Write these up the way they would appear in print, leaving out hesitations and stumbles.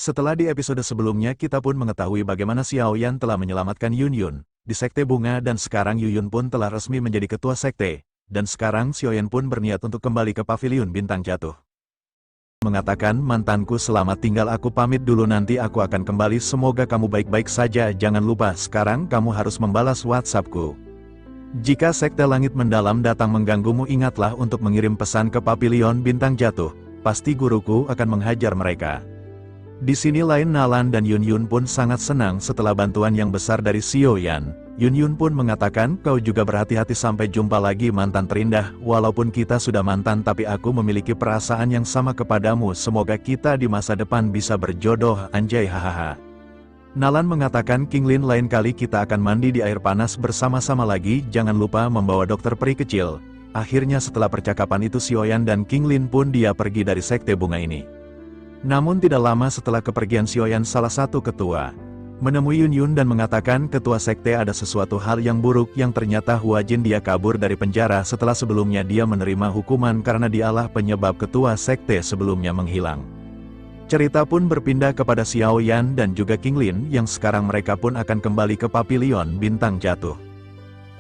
Setelah di episode sebelumnya kita pun mengetahui bagaimana Xiao Yan telah menyelamatkan Yun Yun di Sekte Bunga dan sekarang Yun Yun pun telah resmi menjadi ketua sekte, dan sekarang Xiao Yan pun berniat untuk kembali ke Paviliun Bintang Jatuh. Mengatakan, mantanku selamat tinggal, aku pamit dulu, nanti aku akan kembali, semoga kamu baik-baik saja, jangan lupa sekarang kamu harus membalas WhatsAppku. Jika Sekte Langit Mendalam datang mengganggumu, ingatlah untuk mengirim pesan ke Pavilion Bintang Jatuh, pasti guruku akan menghajar mereka. Di sini lain Nalan dan Yun Yun pun sangat senang setelah bantuan yang besar dari Xiao Yan. Yun Yun pun mengatakan, kau juga berhati-hati, sampai jumpa lagi mantan terindah, walaupun kita sudah mantan tapi aku memiliki perasaan yang sama kepadamu, semoga kita di masa depan bisa berjodoh, anjay hahaha. Nalan mengatakan, Kinglin, lain kali kita akan mandi di air panas bersama-sama lagi, jangan lupa membawa dokter peri kecil. Akhirnya setelah percakapan itu Xiao Yan dan Kinglin pun dia pergi dari Sekte Bunga ini. Namun tidak lama setelah kepergian Xiao Yan, salah satu ketua menemui Yun Yun dan mengatakan ketua sekte ada sesuatu hal yang buruk, yang ternyata Hua Jin dia kabur dari penjara setelah sebelumnya dia menerima hukuman karena dialah penyebab ketua sekte sebelumnya menghilang. Cerita pun berpindah kepada Xiao Yan dan juga Kinglin yang sekarang mereka pun akan kembali ke Pavilion Bintang Jatuh.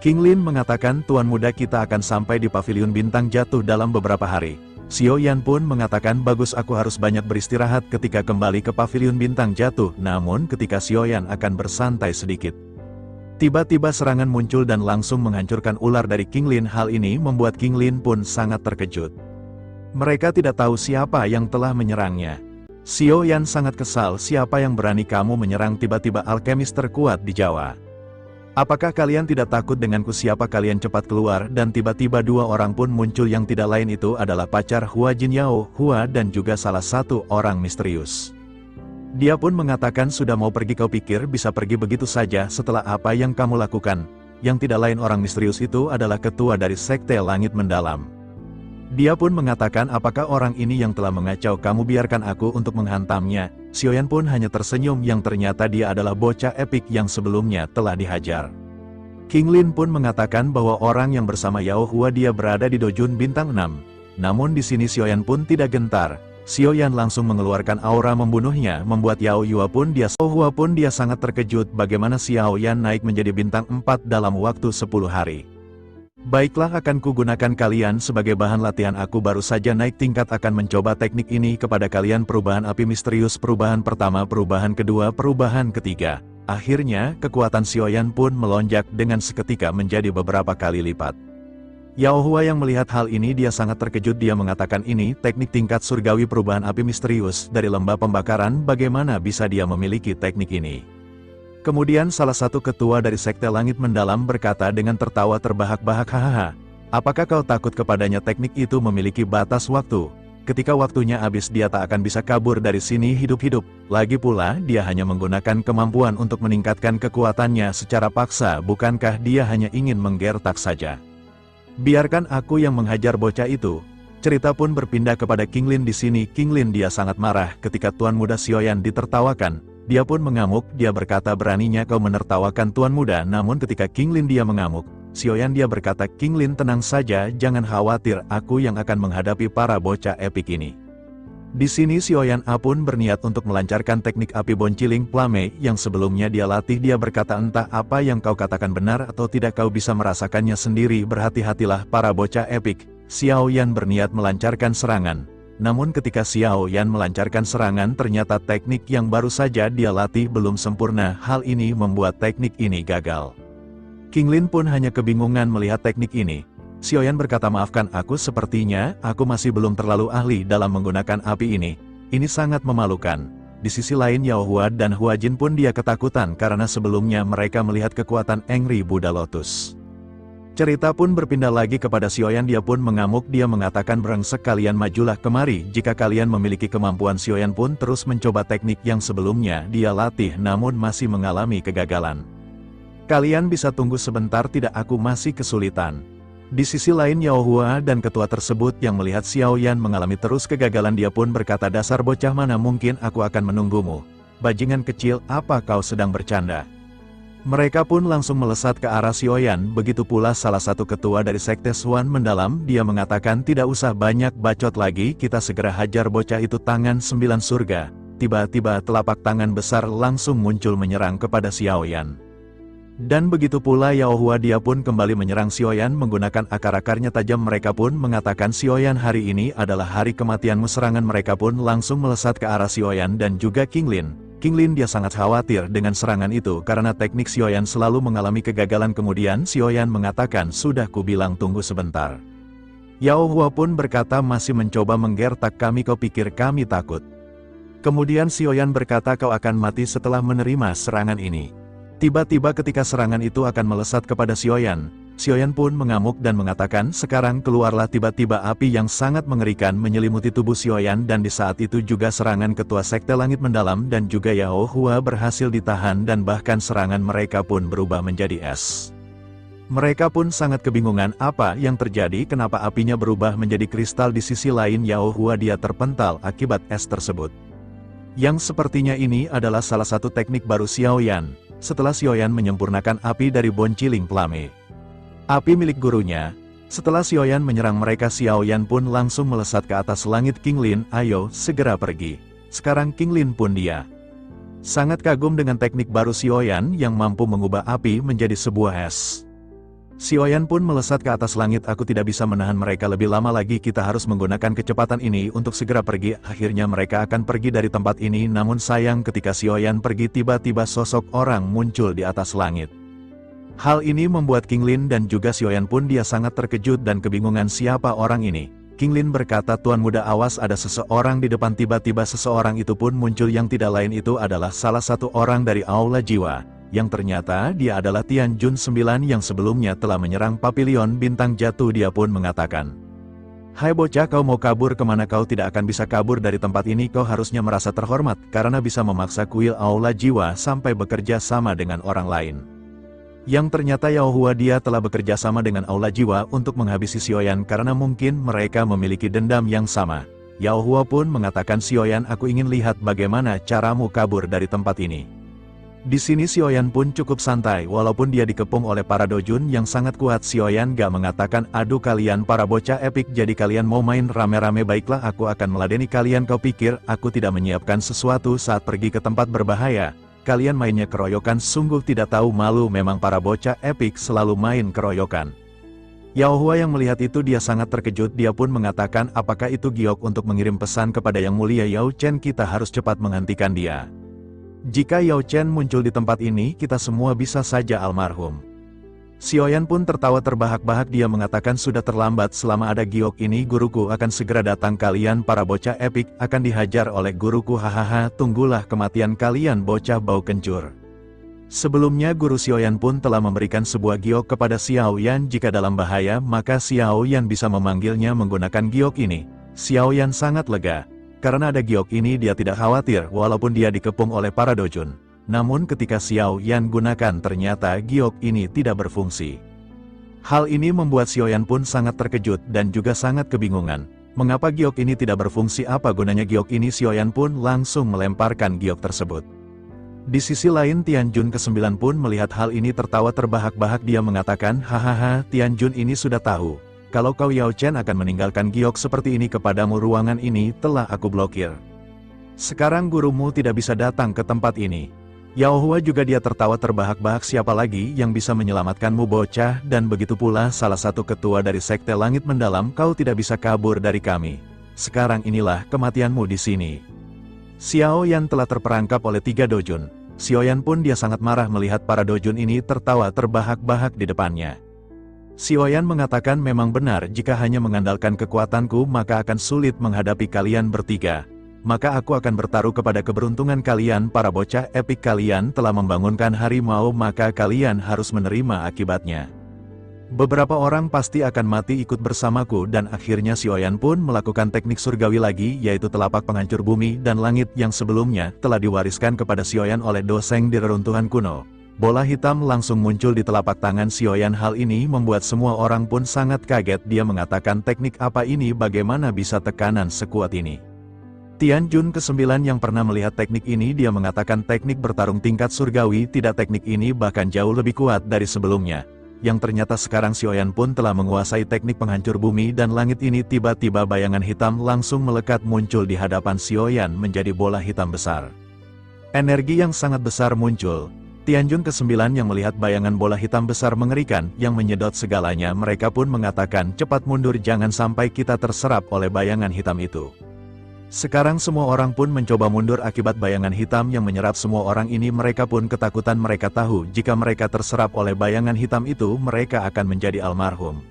Kinglin mengatakan, tuan muda, kita akan sampai di Pavilion Bintang Jatuh dalam beberapa hari. Xiao Yan pun mengatakan, bagus, aku harus banyak beristirahat ketika kembali ke Pavilion Bintang Jatuh. Namun ketika Xiao Yan akan bersantai sedikit, tiba-tiba serangan muncul dan langsung menghancurkan ular dari Kinglin. Hal ini membuat Kinglin pun sangat terkejut. Mereka tidak tahu siapa yang telah menyerangnya. Xiao Yan sangat kesal, siapa yang berani kamu menyerang tiba-tiba alkemis terkuat di Jawa? Apakah kalian tidak takut denganku? Siapa kalian? Cepat keluar. Dan tiba-tiba dua orang pun muncul, yang tidak lain itu adalah pacar Hua Jin, Yao Hua, dan juga salah satu orang misterius. Dia pun mengatakan, sudah mau pergi, kau pikir bisa pergi begitu saja setelah apa yang kamu lakukan? Yang tidak lain orang misterius itu adalah ketua dari Sekte Langit Mendalam. Dia pun mengatakan, apakah orang ini yang telah mengacau kamu? Biarkan aku untuk menghantamnya. Xiao Yan pun hanya tersenyum, yang ternyata dia adalah bocah epik yang sebelumnya telah dihajar. Kinglin pun mengatakan bahwa orang yang bersama Yao Hua dia berada di Dojun Bintang 6. Namun di sini Xiao Yan pun tidak gentar. Xiao Yan langsung mengeluarkan aura membunuhnya, membuat Yao Hua pun dia sangat terkejut bagaimana Xiao Yan naik menjadi bintang 4 dalam waktu 10 hari. Baiklah, akan kugunakan kalian sebagai bahan latihan, aku baru saja naik tingkat, akan mencoba teknik ini kepada kalian. Perubahan api misterius, perubahan pertama, perubahan kedua, perubahan ketiga. Akhirnya, kekuatan Xiao Yan pun melonjak dengan seketika menjadi beberapa kali lipat. Yao Hua yang melihat hal ini dia sangat terkejut, dia mengatakan, ini teknik tingkat surgawi perubahan api misterius dari lembah pembakaran, bagaimana bisa dia memiliki teknik ini? Kemudian salah satu ketua dari Sekte Langit Mendalam berkata dengan tertawa terbahak-bahak, hahaha, apakah kau takut kepadanya? Teknik itu memiliki batas waktu. Ketika waktunya habis dia tak akan bisa kabur dari sini hidup-hidup. Lagi pula dia hanya menggunakan kemampuan untuk meningkatkan kekuatannya secara paksa, bukankah dia hanya ingin menggertak saja? Biarkan aku yang menghajar bocah itu. Cerita pun berpindah kepada Kinglin di sini. Kinglin dia sangat marah ketika tuan muda Xiao Yan ditertawakan. Dia pun mengamuk, dia berkata, beraninya kau menertawakan tuan muda. Namun ketika Kinglin dia mengamuk, Xiao Yan dia berkata, Kinglin tenang saja, jangan khawatir, aku yang akan menghadapi para bocah epik ini. Di sini Xiao Yan pun berniat untuk melancarkan teknik api bonciling plame yang sebelumnya dia latih. Dia berkata, entah apa yang kau katakan benar atau tidak, kau bisa merasakannya sendiri, berhati-hatilah para bocah epik. Xiao Yan berniat melancarkan serangan. Namun ketika Xiao Yan melancarkan serangan, ternyata teknik yang baru saja dia latih belum sempurna. Hal ini membuat teknik ini gagal. Kinglin pun hanya kebingungan melihat teknik ini. Xiao Yan berkata, maafkan aku, sepertinya aku masih belum terlalu ahli dalam menggunakan api ini. Ini sangat memalukan. Di sisi lain Yao Hua dan Hua Jin pun dia ketakutan karena sebelumnya mereka melihat kekuatan Engri Buddha Lotus. Cerita pun berpindah lagi kepada Xiao Yan, dia pun mengamuk, dia mengatakan, brengsek, kalian majulah kemari jika kalian memiliki kemampuan. Xiao Yan pun terus mencoba teknik yang sebelumnya dia latih namun masih mengalami kegagalan. Kalian bisa tunggu sebentar tidak, aku masih kesulitan. Di sisi lain Yao Hua dan ketua tersebut yang melihat Xiao Yan mengalami terus kegagalan, dia pun berkata, dasar bocah, mana mungkin aku akan menunggumu. Bajingan kecil, apa kau sedang bercanda? Mereka pun langsung melesat ke arah Xiao Yan, begitu pula salah satu ketua dari Sekte Xuan Mendalam, dia mengatakan, tidak usah banyak bacot lagi, kita segera hajar bocah itu. Tangan 9 surga. tiba-tiba telapak tangan besar langsung muncul menyerang kepada Xiaoyan. Dan begitu pula Yao Hua, dia pun kembali menyerang Xiaoyan menggunakan akar-akarnya tajam. Mereka pun mengatakan, Xiaoyan, hari ini adalah hari kematianmu. Serangan mereka pun langsung melesat ke arah Xiaoyan dan juga King Lin. King Lin dia sangat khawatir dengan serangan itu karena teknik Xiaoyan selalu mengalami kegagalan. Kemudian Xiaoyan mengatakan, sudah kubilang tunggu sebentar. Yao Hua pun berkata, masih mencoba menggertak kami, kau pikir kami takut? Kemudian Xiaoyan berkata, kau akan mati setelah menerima serangan ini. Tiba-tiba ketika serangan itu akan melesat kepada Xiaoyan, Xiaoyan pun mengamuk dan mengatakan, sekarang keluarlah. Tiba-tiba api yang sangat mengerikan menyelimuti tubuh Xiaoyan dan di saat itu juga serangan ketua Sekte Langit Mendalam dan juga Yao Hua berhasil ditahan dan bahkan serangan mereka pun berubah menjadi es. Mereka pun sangat kebingungan apa yang terjadi, kenapa apinya berubah menjadi kristal. Di sisi lain Yao Hua dia terpental akibat es tersebut. Yang sepertinya ini adalah salah satu teknik baru Xiaoyan. Setelah Xiaoyan menyempurnakan api dari Bonciling Plame, api milik gurunya, setelah Xiaoyan menyerang mereka, Xiaoyan pun langsung melesat ke atas langit. King Lin, ayo, segera pergi. Sekarang King Lin pun dia sangat kagum dengan teknik baru Xiaoyan yang mampu mengubah api menjadi sebuah es. Xiaoyan pun melesat ke atas langit. Aku tidak bisa menahan mereka lebih lama lagi, kita harus menggunakan kecepatan ini untuk segera pergi. Akhirnya mereka akan pergi dari tempat ini. Namun sayang, ketika Xiaoyan pergi, tiba-tiba sosok orang muncul di atas langit. Hal ini membuat King Lin dan juga Xiaoyan pun dia sangat terkejut dan kebingungan, siapa orang ini. King Lin berkata, Tuan Muda, awas, ada seseorang di depan. Tiba-tiba seseorang itu pun muncul, yang tidak lain itu adalah salah satu orang dari Aula Jiwa, yang ternyata dia adalah Tian Jun 9 yang sebelumnya telah menyerang Pavilion Bintang Jatuh. Dia pun mengatakan, hai bocah, kau mau kabur kemana? Kau tidak akan bisa kabur dari tempat ini. Kau harusnya merasa terhormat karena bisa memaksa kuil Aula Jiwa sampai bekerja sama dengan orang lain. Yang ternyata Yao Hua dia telah bekerja sama dengan Aula Jiwa untuk menghabisi Xiaoyan karena mungkin mereka memiliki dendam yang sama. Yao Hua pun mengatakan, Xiaoyan, aku ingin lihat bagaimana caramu kabur dari tempat ini. Di sini Xiaoyan pun cukup santai walaupun dia dikepung oleh para dojun yang sangat kuat. Xiaoyan gak mengatakan, aduh kalian para bocah epik, jadi kalian mau main rame-rame? Baiklah, aku akan meladeni kalian. Kau pikir aku tidak menyiapkan sesuatu saat pergi ke tempat berbahaya? Kalian mainnya keroyokan, sungguh tidak tahu malu. Memang para bocah epik selalu main keroyokan. Yao Hua yang melihat itu dia sangat terkejut. Dia pun mengatakan, apakah itu giok untuk mengirim pesan kepada Yang Mulia Yao Chen? Kita harus cepat menghentikan dia. Jika Yao Chen muncul di tempat ini, kita semua bisa saja almarhum. Xiaoyan pun tertawa terbahak-bahak. Dia mengatakan, sudah terlambat. Selama ada giok ini, guruku akan segera datang. Kalian para bocah epik akan dihajar oleh guruku. Hahaha, tunggulah kematian kalian bocah bau kencur. Sebelumnya guru Xiaoyan pun telah memberikan sebuah giok kepada Xiaoyan. Jika dalam bahaya, maka Xiaoyan bisa memanggilnya menggunakan giok ini. Xiaoyan sangat lega. Karena ada giok ini dia tidak khawatir walaupun dia dikepung oleh para dojun. Namun ketika Xiaoyan gunakan, ternyata giok ini tidak berfungsi. Hal ini membuat Xiaoyan pun sangat terkejut dan juga sangat kebingungan. Mengapa giok ini tidak berfungsi? Apa gunanya giok ini? Xiaoyan pun langsung melemparkan giok tersebut. Di sisi lain Tian Jun ke-9 pun melihat hal ini tertawa terbahak-bahak. Dia mengatakan, hahaha, Tian Jun ini sudah tahu. Kalau kau Yao Chen akan meninggalkan giok seperti ini kepadamu, ruangan ini telah aku blokir. Sekarang gurumu tidak bisa datang ke tempat ini. Yao Hua juga dia tertawa terbahak-bahak, siapa lagi yang bisa menyelamatkanmu bocah? Dan begitu pula salah satu ketua dari Sekte Langit Mendalam, kau tidak bisa kabur dari kami. Sekarang inilah kematianmu di sini. Xiaoyan telah terperangkap oleh 3 dojun. Xiaoyan pun dia sangat marah melihat para dojun ini tertawa terbahak-bahak di depannya. Xiaoyan mengatakan, memang benar, jika hanya mengandalkan kekuatanku maka akan sulit menghadapi kalian bertiga. Maka aku akan bertaruh kepada keberuntungan kalian. Para bocah epik, kalian telah membangunkan harimau, maka kalian harus menerima akibatnya. Beberapa orang pasti akan mati ikut bersamaku. Dan akhirnya Xiaoyan pun melakukan teknik surgawi lagi, yaitu telapak penghancur bumi dan langit yang sebelumnya telah diwariskan kepada Xiaoyan oleh Doseng di reruntuhan kuno. Bola hitam langsung muncul di telapak tangan Xiaoyan. Hal ini membuat semua orang pun sangat kaget. Dia mengatakan, teknik apa ini? Bagaimana bisa tekanan sekuat ini? Tian Jun ke-9 yang pernah melihat teknik ini, dia mengatakan teknik bertarung tingkat surgawi. Tidak, teknik ini bahkan jauh lebih kuat dari sebelumnya. yang ternyata sekarang Xiaoyan pun telah menguasai teknik penghancur bumi dan langit ini. Tiba-tiba bayangan hitam langsung melekat muncul di hadapan Xiaoyan menjadi bola hitam besar. Energi yang sangat besar muncul. Tianjun ke-9 yang melihat bayangan bola hitam besar mengerikan yang menyedot segalanya, mereka pun mengatakan, cepat mundur, jangan sampai kita terserap oleh bayangan hitam itu. Sekarang semua orang pun mencoba mundur akibat bayangan hitam yang menyerap semua orang ini. Mereka pun ketakutan, mereka tahu jika mereka terserap oleh bayangan hitam itu mereka akan menjadi almarhum.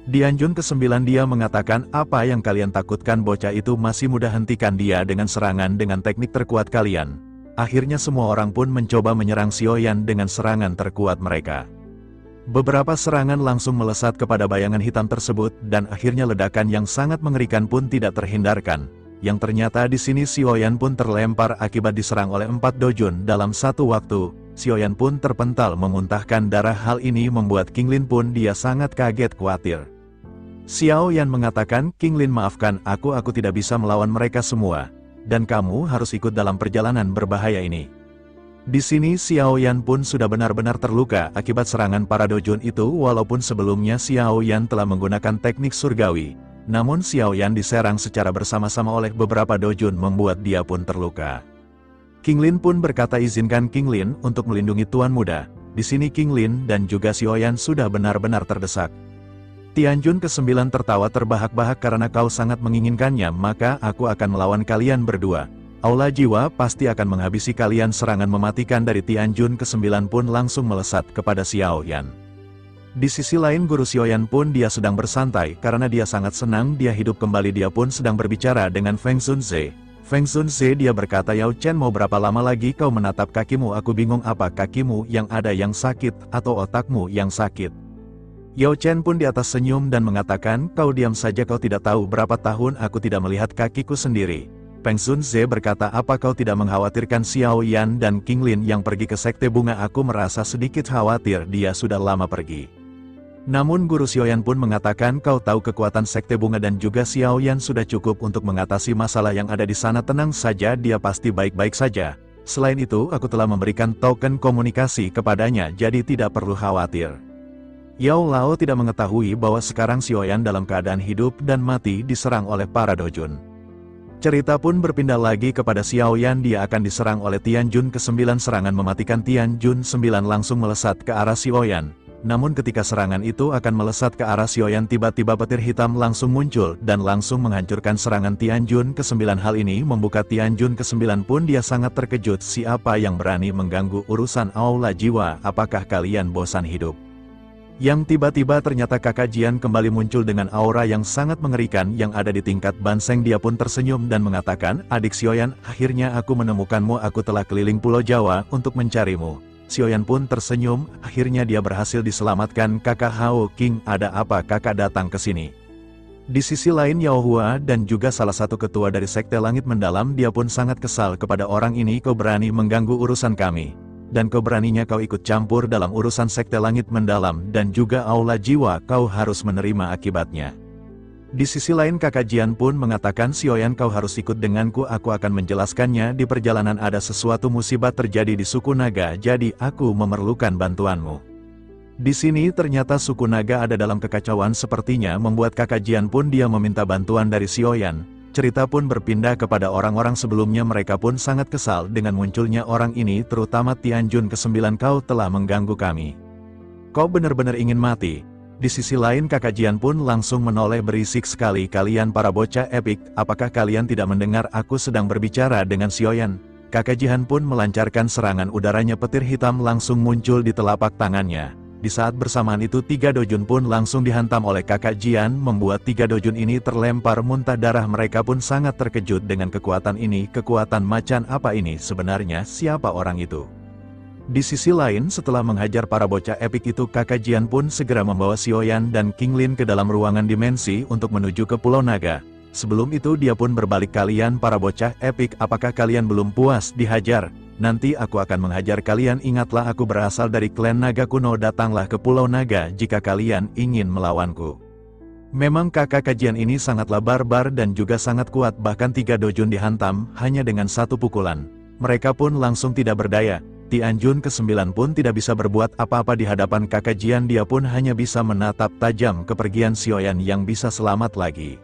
Tianjun ke-9 dia mengatakan, apa yang kalian takutkan, bocah itu masih muda, hentikan dia dengan serangan dengan teknik terkuat kalian. Akhirnya semua orang pun mencoba menyerang Xiaoyan dengan serangan terkuat mereka. Beberapa serangan langsung melesat kepada bayangan hitam tersebut dan akhirnya ledakan yang sangat mengerikan pun tidak terhindarkan. Yang ternyata di sini Xiaoyan pun terlempar akibat diserang oleh 4 dojun dalam satu waktu. Xiaoyan pun terpental memuntahkan darah. Hal ini membuat Qinglin pun dia sangat kaget khawatir. Xiaoyan mengatakan, Qinglin maafkan aku tidak bisa melawan mereka semua. Dan kamu harus ikut dalam perjalanan berbahaya ini. Di sini Xiaoyan pun sudah benar-benar terluka akibat serangan para dojun itu. Walaupun sebelumnya Xiaoyan telah menggunakan teknik surgawi, namun Xiaoyan diserang secara bersama-sama oleh beberapa dojun membuat dia pun terluka. Qinglin pun berkata, izinkan Qinglin untuk melindungi tuan muda. Di sini Qinglin dan juga Xiaoyan sudah benar-benar terdesak. Tianjun ke-9 tertawa terbahak-bahak, karena kau sangat menginginkannya, maka aku akan melawan kalian berdua. Aula jiwa pasti akan menghabisi kalian. Serangan mematikan dari Tianjun ke-9 pun langsung melesat kepada Xiaoyan. Di sisi lain Guru Xiaoyan pun dia sedang bersantai, karena dia sangat senang dia hidup kembali. Dia pun sedang berbicara dengan Feng Xunze. Feng Xunze dia berkata, Yao Chen, mau berapa lama lagi kau menatap kakimu? Aku bingung, apa kakimu yang ada yang sakit atau otakmu yang sakit? Yao Chen pun di atas senyum dan mengatakan, kau diam saja, kau tidak tahu berapa tahun aku tidak melihat kakiku sendiri. Feng Xunze berkata, apa kau tidak mengkhawatirkan Xiaoyan dan Qinglin yang pergi ke Sekte Bunga? Aku merasa sedikit khawatir, dia sudah lama pergi. Namun Guru Xiaoyan pun mengatakan, kau tahu kekuatan Sekte Bunga dan juga Xiaoyan sudah cukup untuk mengatasi masalah yang ada di sana. Tenang saja, dia pasti baik-baik saja. Selain itu, aku telah memberikan token komunikasi kepadanya, jadi tidak perlu khawatir. Yao Lao tidak mengetahui bahwa sekarang Xiaoyan dalam keadaan hidup dan mati diserang oleh para dojun. Cerita pun berpindah lagi kepada Xiaoyan, dia akan diserang oleh Tianjun ke-9. Serangan mematikan Tianjun 9 langsung melesat ke arah Xiaoyan. Namun ketika serangan itu akan melesat ke arah Xiaoyan, tiba-tiba petir hitam langsung muncul dan langsung menghancurkan serangan Tianjun ke-9. Hal ini membuka Tianjun ke-9 pun dia sangat terkejut. Siapa yang berani mengganggu urusan aula jiwa? Apakah kalian bosan hidup? Yang tiba-tiba ternyata Kakak Jian kembali muncul dengan aura yang sangat mengerikan yang ada di tingkat Banseng. Dia pun tersenyum dan mengatakan, adik Xiaoyan, akhirnya aku menemukanmu. Aku telah keliling Pulau Jawa untuk mencarimu. Xiaoyan pun tersenyum, akhirnya dia berhasil diselamatkan. Kakak Hao King, ada apa kakak datang ke sini? Di sisi lain Yao Hua dan juga salah satu ketua dari Sekte Langit Mendalam, dia pun sangat kesal kepada orang ini. Kau berani mengganggu urusan kami. Dan kau beraninya kau ikut campur dalam urusan Sekte Langit Mendalam dan juga aula jiwa, kau harus menerima akibatnya. Di sisi lain Kakak Jian pun mengatakan, Xiaoyan, kau harus ikut denganku, aku akan menjelaskannya. Di perjalanan ada sesuatu musibah terjadi di suku naga, jadi aku memerlukan bantuanmu. Di sini ternyata suku naga ada dalam kekacauan, sepertinya membuat Kakak Jian pun dia meminta bantuan dari Xiaoyan. Cerita pun berpindah kepada orang-orang sebelumnya, mereka pun sangat kesal dengan munculnya orang ini, terutama Tianjun ke-9. Kau telah mengganggu kami. Kau benar-benar ingin mati. Di sisi lain Kakak Jian pun langsung menoleh, berisik sekali kalian para bocah epik, apakah kalian tidak mendengar aku sedang berbicara dengan Xiaoyan? Kakak Jian pun melancarkan serangan udaranya, petir hitam langsung muncul di telapak tangannya. Di saat bersamaan itu 3 dojun pun langsung dihantam oleh Kakak Jian, membuat 3 dojun ini terlempar muntah darah. Mereka pun sangat terkejut dengan kekuatan ini. Kekuatan macan apa ini sebenarnya? Siapa orang itu? Di sisi lain setelah menghajar para bocah epik itu, Kakak Jian pun segera membawa Xiaoyan dan Qinglin ke dalam ruangan dimensi untuk menuju ke Pulau Naga. Sebelum itu dia pun berbalik, kalian para bocah epik, apakah kalian belum puas dihajar? Nanti aku akan menghajar kalian. Ingatlah aku berasal dari klan naga kuno, datanglah ke Pulau Naga jika kalian ingin melawanku. Memang kakak kajian ini sangatlah barbar dan juga sangat kuat, bahkan 3 dojun dihantam hanya dengan 1 pukulan. Mereka pun langsung tidak berdaya. Tianjun ke-9 pun tidak bisa berbuat apa-apa di hadapan kakak Jian, dia pun hanya bisa menatap tajam kepergian Xiaoyan yang bisa selamat lagi.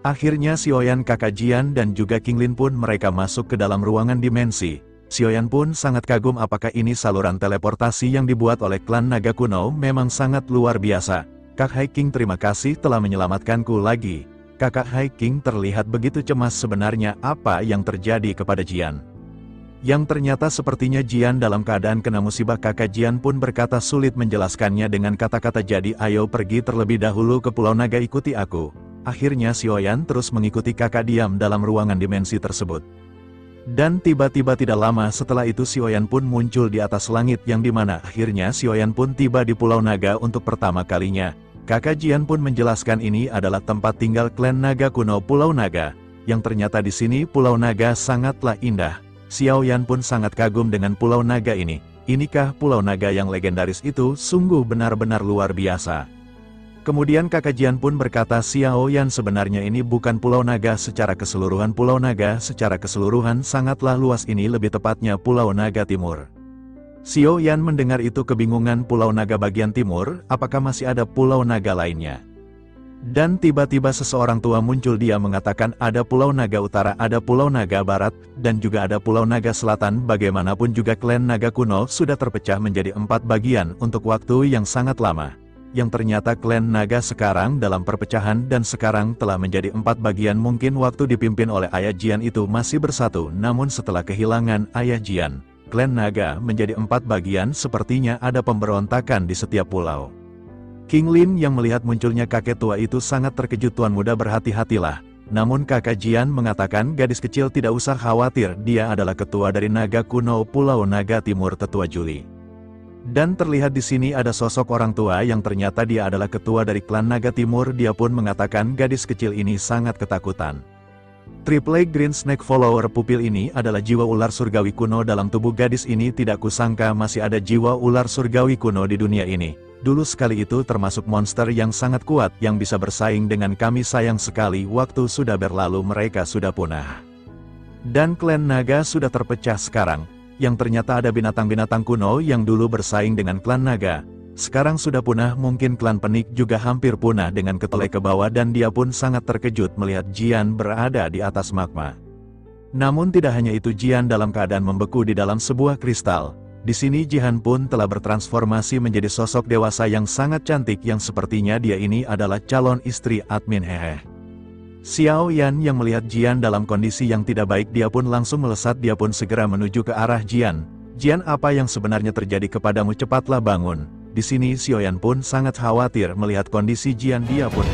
Akhirnya Xiaoyan, kakak Jian dan juga King Lin pun mereka masuk ke dalam ruangan dimensi. Xiaoyan pun sangat kagum apakah ini saluran teleportasi yang dibuat oleh klan naga kuno memang sangat luar biasa. Kak Hai King, terima kasih telah menyelamatkanku lagi. Kakak Hai King terlihat begitu cemas, sebenarnya apa yang terjadi kepada Jian. Yang ternyata sepertinya Jian dalam keadaan kena musibah. Kakak Jian pun berkata sulit menjelaskannya dengan kata-kata, jadi ayo pergi terlebih dahulu ke Pulau Naga, ikuti aku. Akhirnya Xiaoyan terus mengikuti kakak diam dalam ruangan dimensi tersebut. Dan tiba-tiba tidak lama setelah itu Xiaoyan pun muncul di atas langit, yang dimana akhirnya Xiaoyan pun tiba di Pulau Naga untuk pertama kalinya. Kakak Jian pun menjelaskan ini adalah tempat tinggal klan naga kuno Pulau Naga, yang ternyata di sini Pulau Naga sangatlah indah. Xiaoyan pun sangat kagum dengan Pulau Naga ini. Inikah Pulau Naga yang legendaris itu? Sungguh benar-benar luar biasa. Kemudian kakak Jian pun berkata, Xiaoyan, sebenarnya ini bukan Pulau Naga secara keseluruhan. Pulau Naga secara keseluruhan sangatlah luas, ini lebih tepatnya Pulau Naga Timur. Xiaoyan mendengar itu kebingungan, Pulau Naga bagian timur, apakah masih ada Pulau Naga lainnya? Dan tiba-tiba seseorang tua muncul, dia mengatakan ada Pulau Naga Utara, ada Pulau Naga Barat, dan juga ada Pulau Naga Selatan. Bagaimanapun juga klan naga kuno sudah terpecah menjadi 4 bagian untuk waktu yang sangat lama. Yang ternyata klan naga sekarang dalam perpecahan dan sekarang telah menjadi 4 bagian. Mungkin waktu dipimpin oleh Ayah Jian itu masih bersatu, namun setelah kehilangan Ayah Jian, klan naga menjadi 4 bagian. Sepertinya ada pemberontakan di setiap pulau. King Lin yang melihat munculnya kakek tua itu sangat terkejut. Tuan muda, berhati-hatilah. Namun kakak Jian mengatakan gadis kecil tidak usah khawatir, dia adalah ketua dari naga kuno Pulau Naga Timur, Tetua Juli. Dan terlihat di sini ada sosok orang tua yang ternyata dia adalah ketua dari klan Naga Timur. Dia pun mengatakan gadis kecil ini sangat ketakutan. Triple Green Snake Follower pupil ini adalah jiwa ular surgawi kuno dalam tubuh gadis ini. Tidak kusangka masih ada jiwa ular surgawi kuno di dunia ini. Dulu sekali itu termasuk monster yang sangat kuat yang bisa bersaing dengan kami. Sayang sekali waktu sudah berlalu, mereka sudah punah. Dan klan naga sudah terpecah sekarang. Yang ternyata ada binatang-binatang kuno yang dulu bersaing dengan klan naga, sekarang sudah punah. Mungkin klan penik juga hampir punah dengan ketolek ke bawah, dan dia pun sangat terkejut melihat Jian berada di atas magma. Namun tidak hanya itu, Jian dalam keadaan membeku di dalam sebuah kristal. Di sini Jihan pun telah bertransformasi menjadi sosok dewasa yang sangat cantik, yang sepertinya dia ini adalah calon istri admin Hehe. Xiaoyan yang melihat Jian dalam kondisi yang tidak baik, dia pun langsung melesat. Dia pun segera menuju ke arah Jian. Jian, apa yang sebenarnya terjadi kepadamu? Cepatlah bangun. Di sini Xiaoyan pun sangat khawatir melihat kondisi Jian. Dia pun